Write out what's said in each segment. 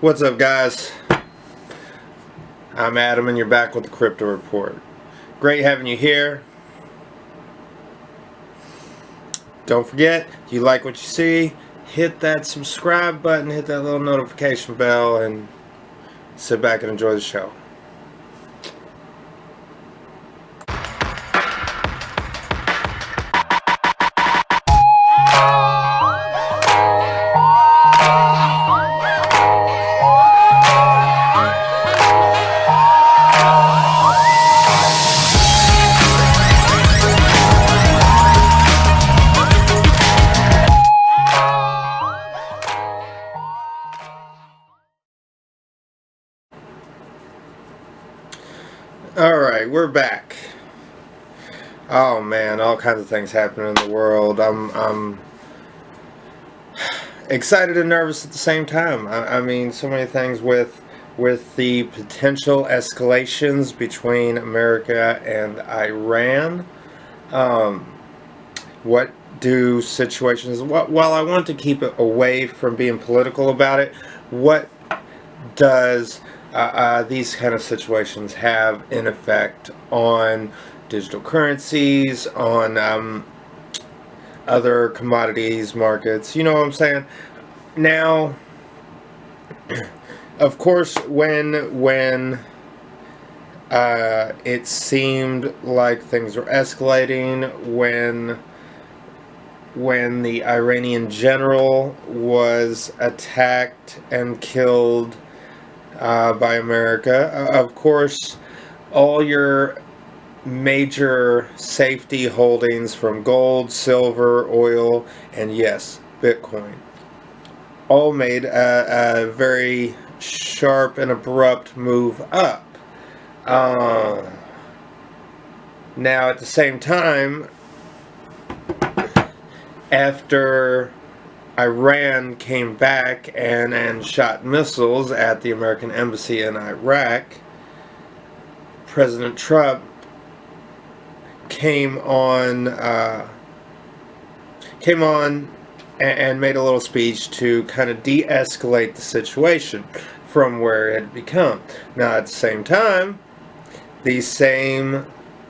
What's up, guys? I'm Adam and you're back with the Crypto Report. Great having you here. Don't forget, if you like what you see, hit that subscribe button, hit that little notification bell, and sit back and enjoy the show. Alright, we're back. Oh man, all kinds of things happening in the world. I'm excited and nervous at the same time. I mean, so many things with the potential escalations between America and Iran. What do situations... While I want to keep it away from being political about it, what does these kind of situations have in effect on digital currencies, on other commodities markets? You know what I'm saying? Now, of course, when it seemed like things were escalating, when the Iranian general was attacked and killed by America, of course, all your major safety holdings from gold, silver, oil, and yes, Bitcoin, all made a very sharp and abrupt move up. Now, at the same time, after Iran came back and shot missiles at the American embassy in Iraq, President Trump came on and made a little speech to kind of de-escalate the situation from where it had become. Now, at the same time, these same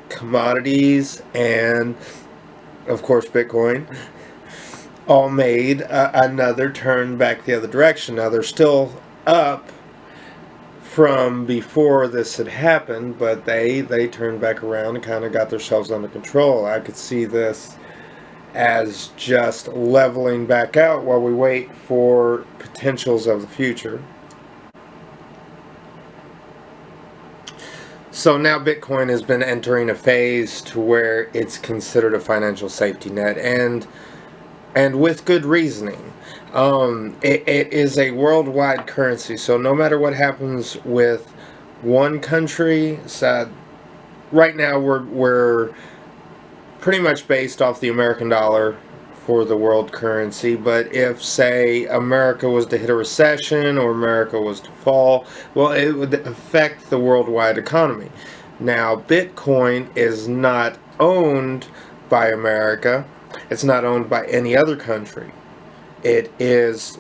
commodities and, of course, Bitcoin all made another turn back the other direction. Now, they're still up from before this had happened, but they turned back around and kind of got themselves under control. I could see this as just leveling back out while we wait for potentials of the future. So now Bitcoin has been entering a phase to where it's considered a financial safety net, and with good reasoning. It is a worldwide currency, so no matter what happens with one country, right now we're pretty much based off the American dollar for the world currency, but if, say, America was to hit a recession or America was to fall, well, it would affect the worldwide economy. Now, Bitcoin is not owned by America. It's not owned by any other country. It is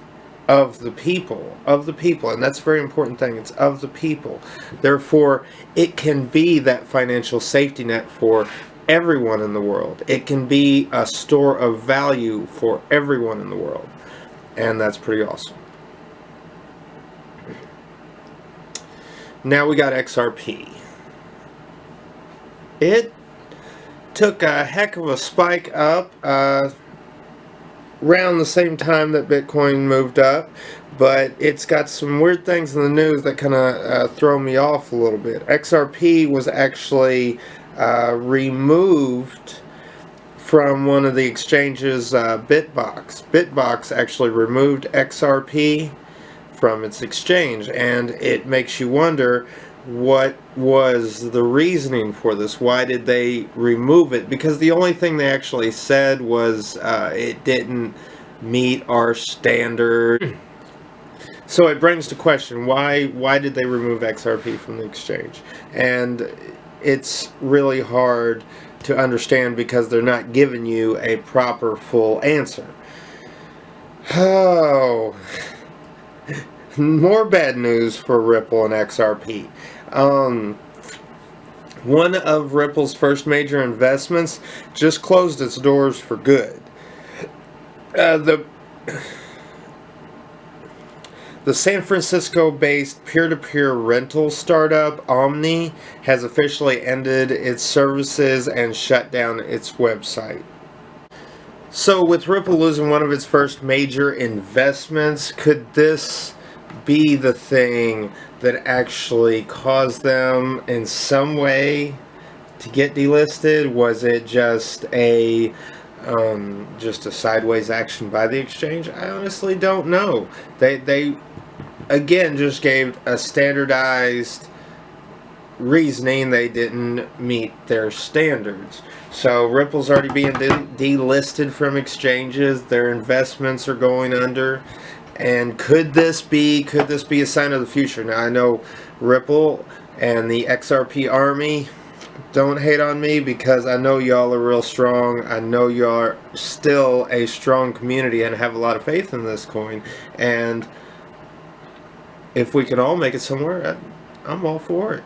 of the people, and that's a very important thing. It's of the people. Therefore, it can be that financial safety net for everyone in the world. It can be a store of value for everyone in the world, and that's pretty awesome. Now we got XRP. It took a heck of a spike up around the same time that Bitcoin moved up, but it's got some weird things in the news that kind of throw me off a little bit. XRP was actually removed from one of the exchanges, Bitbox. Bitbox actually removed XRP from its exchange, and it makes you wonder, what was the reasoning for this? Why did they remove it? Because the only thing they actually said was it didn't meet our standard. So it brings to question, why did they remove XRP from the exchange? And it's really hard to understand because they're not giving you a proper full answer. Oh, more bad news for Ripple and XRP. One of Ripple's first major investments just closed its doors for good. The San Francisco-based peer-to-peer rental startup Omni has officially ended its services and shut down its website. So, with Ripple losing one of its first major investments, could this be the thing that actually caused them in some way to get delisted? Was it just a sideways action by the exchange? I honestly don't know. They again just gave a standardized reasoning. They didn't meet their standards. So Ripple's already being delisted from exchanges. Their investments are going under. And could this be a sign of the future? Now I know Ripple and the XRP army, don't hate on me because I know y'all are real strong. I know y'all are still a strong community and have a lot of faith in this coin. And if we can all make it somewhere, I'm all for it.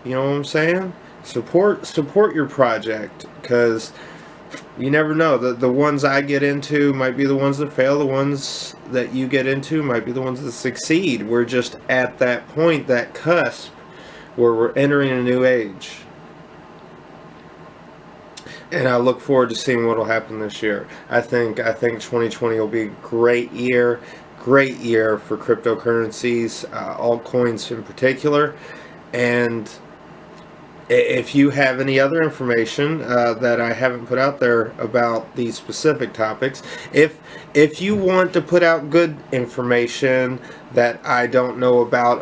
You know what I'm saying? Support your project, because you never know. The ones I get into might be the ones that fail. The ones that you get into might be the ones that succeed. We're just at that point, that cusp, where we're entering a new age. And I look forward to seeing what will happen this year. I think 2020 will be a great year for cryptocurrencies, altcoins in particular. And if you have any other information that I haven't put out there about these specific topics, if you want to put out good information that I don't know about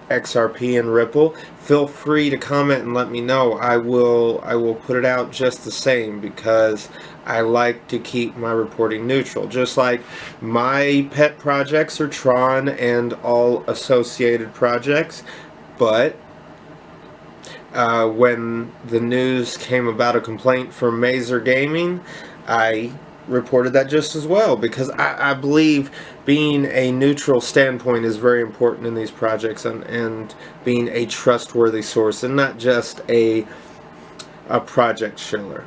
XRP and Ripple, feel free to comment and let me know. I will put it out just the same, because I like to keep my reporting neutral. Just like my pet projects are Tron and all associated projects, but when the news came about a complaint from Mazer Gaming, I reported that just as well, because I believe being a neutral standpoint is very important in these projects, and being a trustworthy source and not just a project shiller.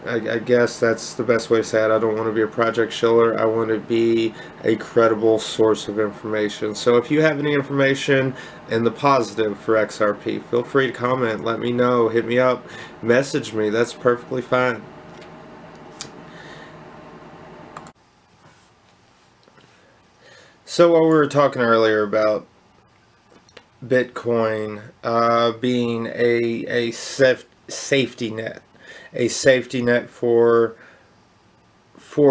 I guess that's the best way to say it. I don't want to be a project shiller. I want to be a credible source of information. So if you have any information in the positive for XRP, feel free to comment. Let me know. Hit me up. Message me. That's perfectly fine. So while we were talking earlier about Bitcoin being a safety net, for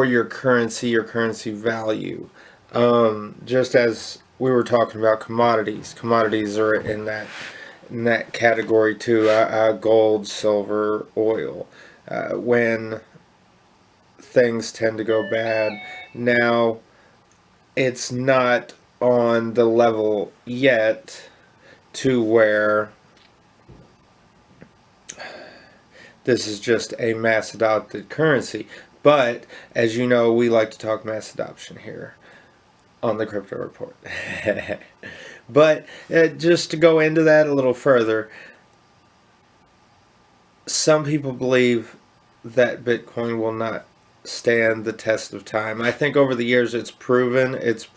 your currency value. Just as we were talking about commodities are in that category too. Gold, silver, oil. When things tend to go bad, now it's not on the level yet to where this is just a mass adopted currency. But as you know, we like to talk mass adoption here on the Crypto Report. But just to go into that a little further, some people believe that Bitcoin will not stand the test of time. I think over the years it's proven its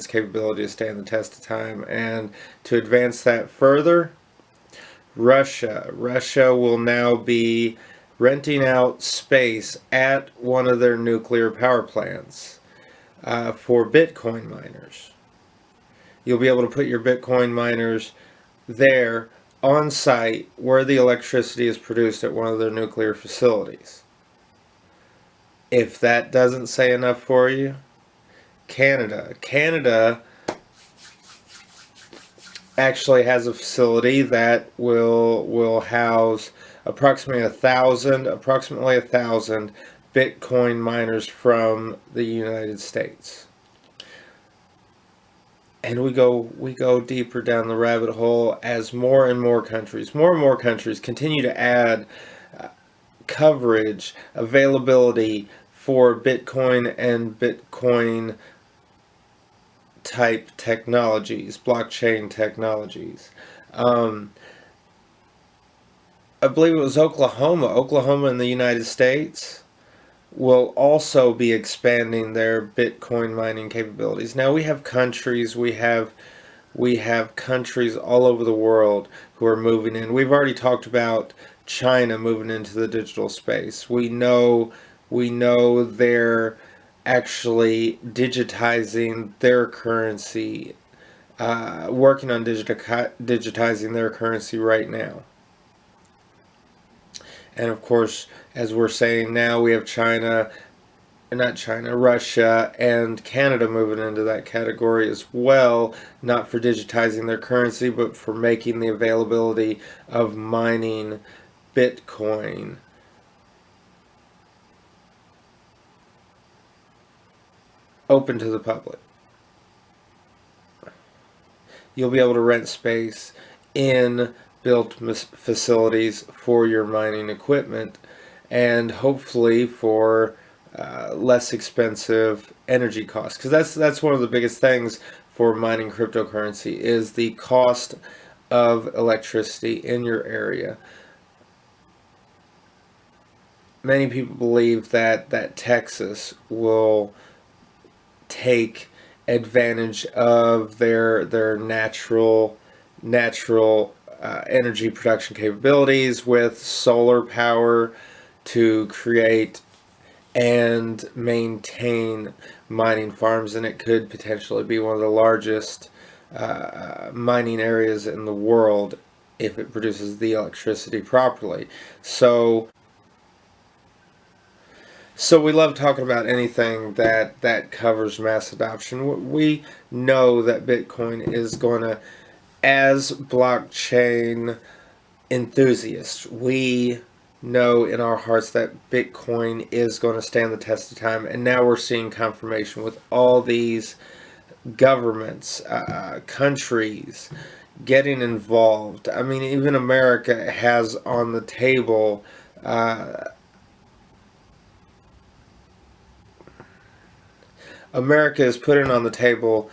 capability to stand the test of time. And to advance that further, Russia will now be renting out space at one of their nuclear power plants for Bitcoin miners. You'll be able to put your Bitcoin miners there on site where the electricity is produced at one of their nuclear facilities. If that doesn't say enough for you, Canada actually has a facility that will house approximately a thousand Bitcoin miners from the United States. And we go deeper down the rabbit hole as more and more countries continue to add coverage, availability for Bitcoin and Bitcoin type technologies, blockchain technologies. Um, I believe it was Oklahoma in the United States will also be expanding their Bitcoin mining capabilities. Now we have countries all over the world who are moving in. We've already talked about China moving into the digital space. We know they're actually digitizing their currency, working on digitizing their currency right now. And of course, as we're saying now, we have Russia and Canada moving into that category as well, not for digitizing their currency, but for making the availability of mining Bitcoin open to the public. You'll be able to rent space in built facilities for your mining equipment, and hopefully for less expensive energy costs, because that's one of the biggest things for mining cryptocurrency is the cost of electricity in your area. Many people believe that Texas will take advantage of their natural energy production capabilities with solar power to create and maintain mining farms, and it could potentially be one of the largest mining areas in the world if it produces the electricity properly. So we love talking about anything that covers mass adoption. We know that Bitcoin is going to, as blockchain enthusiasts, we know in our hearts that Bitcoin is going to stand the test of time. And now we're seeing confirmation with all these governments, countries getting involved. I mean, even America has on the table. America is putting on the table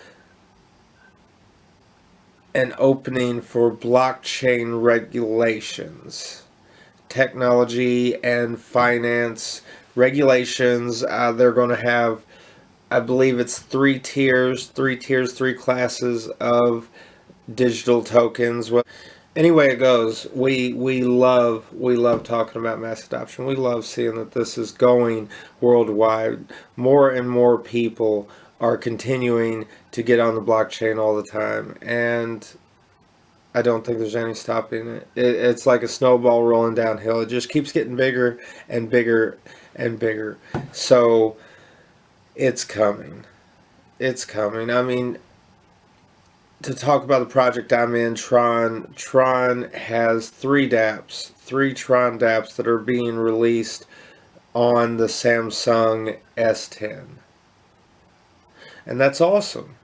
an opening for blockchain regulations, technology and finance regulations. They're going to have, I believe it's three tiers, three classes of digital tokens. Anyway, it goes. We love talking about mass adoption. We love seeing that this is going worldwide. More and more people are continuing to get on the blockchain all the time, and I don't think there's any stopping it. It's like a snowball rolling downhill. It just keeps getting bigger and bigger and bigger. So it's coming. It's coming. I mean, to talk about the project I'm in, Tron has three Tron dApps that are being released on the Samsung S10. And that's awesome.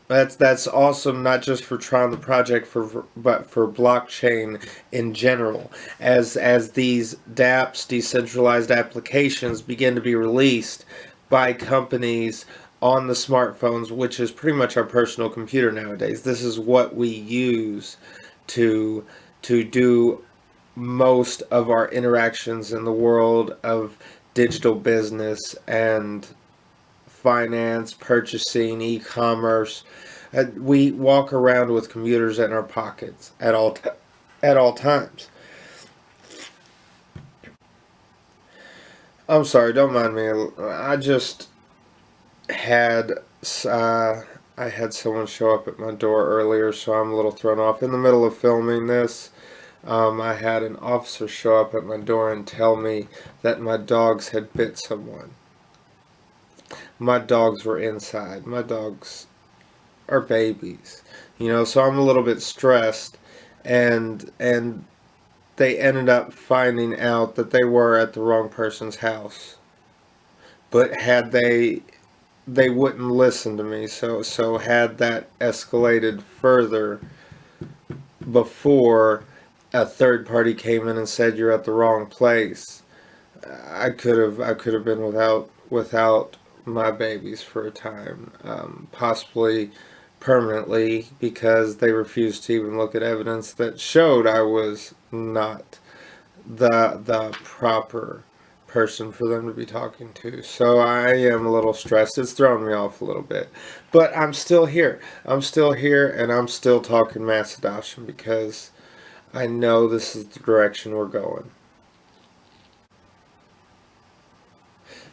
That's awesome, not just for Tron the project, but for blockchain in general. As these dApps, decentralized applications, begin to be released by companies on the smartphones, which is pretty much our personal computer nowadays. This is what we use to do most of our interactions in the world of digital business and finance, purchasing, e-commerce. We walk around with computers in our pockets at all times. I'm sorry, don't mind me. I just had uh, I had someone show up at my door earlier, so I'm a little thrown off. In the middle of filming this, I had an officer show up at my door and tell me that my dogs had bit someone. My dogs were inside. My dogs are babies, so I'm a little bit stressed, and they ended up finding out that they were at the wrong person's house. But they wouldn't listen to me, so had that escalated further before a third party came in and said you're at the wrong place, I could have been without my babies for a time, possibly permanently, because they refused to even look at evidence that showed I was not the proper person for them to be talking to. So I am a little stressed. It's throwing me off a little bit. But I'm still here. I'm still here, and I'm still talking mass adoption because I know this is the direction we're going.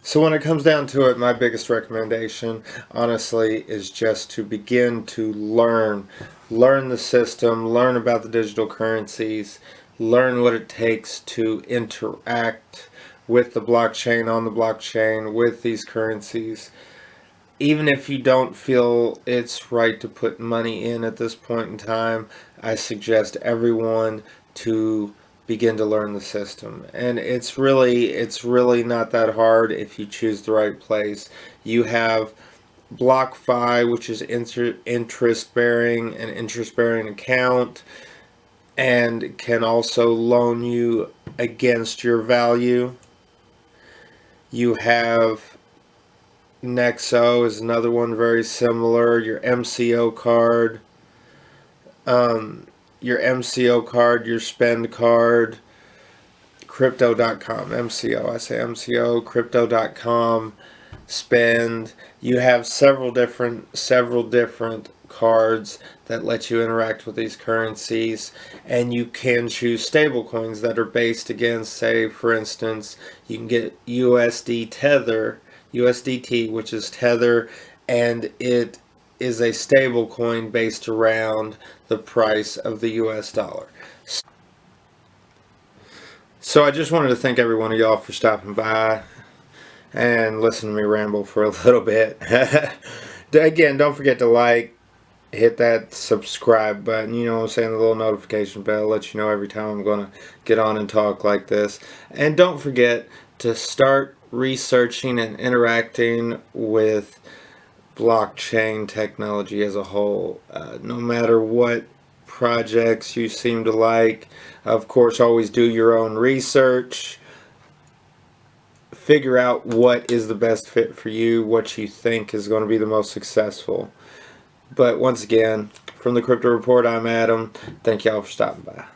So when it comes down to it, my biggest recommendation, honestly, is just to begin to learn the system, learn about the digital currencies, learn what it takes to interact with the blockchain, on the blockchain, with these currencies. Even if you don't feel it's right to put money in at this point in time, I suggest everyone to begin to learn the system. And it's really not that hard if you choose the right place. You have BlockFi, which is interest bearing, an interest bearing account, and can also loan you against your value. You have Nexo is another one very similar. Your MCO card, your spend card, crypto.com, MCO, I say MCO, crypto.com, spend. You have several different cards that let you interact with these currencies, and you can choose stable coins that are based against, say, for instance, you can get USDT, which is Tether, and it is a stable coin based around the price of the US dollar. So I just wanted to thank every one of y'all for stopping by and listening to me ramble for a little bit. Again, don't forget to like, hit that subscribe button, you know what I'm saying, the little notification bell, let you know every time I'm going to get on and talk like this. And don't forget to start researching and interacting with blockchain technology as a whole. No matter what projects you seem to like, of course, always do your own research. Figure out what is the best fit for you, what you think is going to be the most successful. But once again, from the Crypto Report, I'm Adam. Thank y'all for stopping by.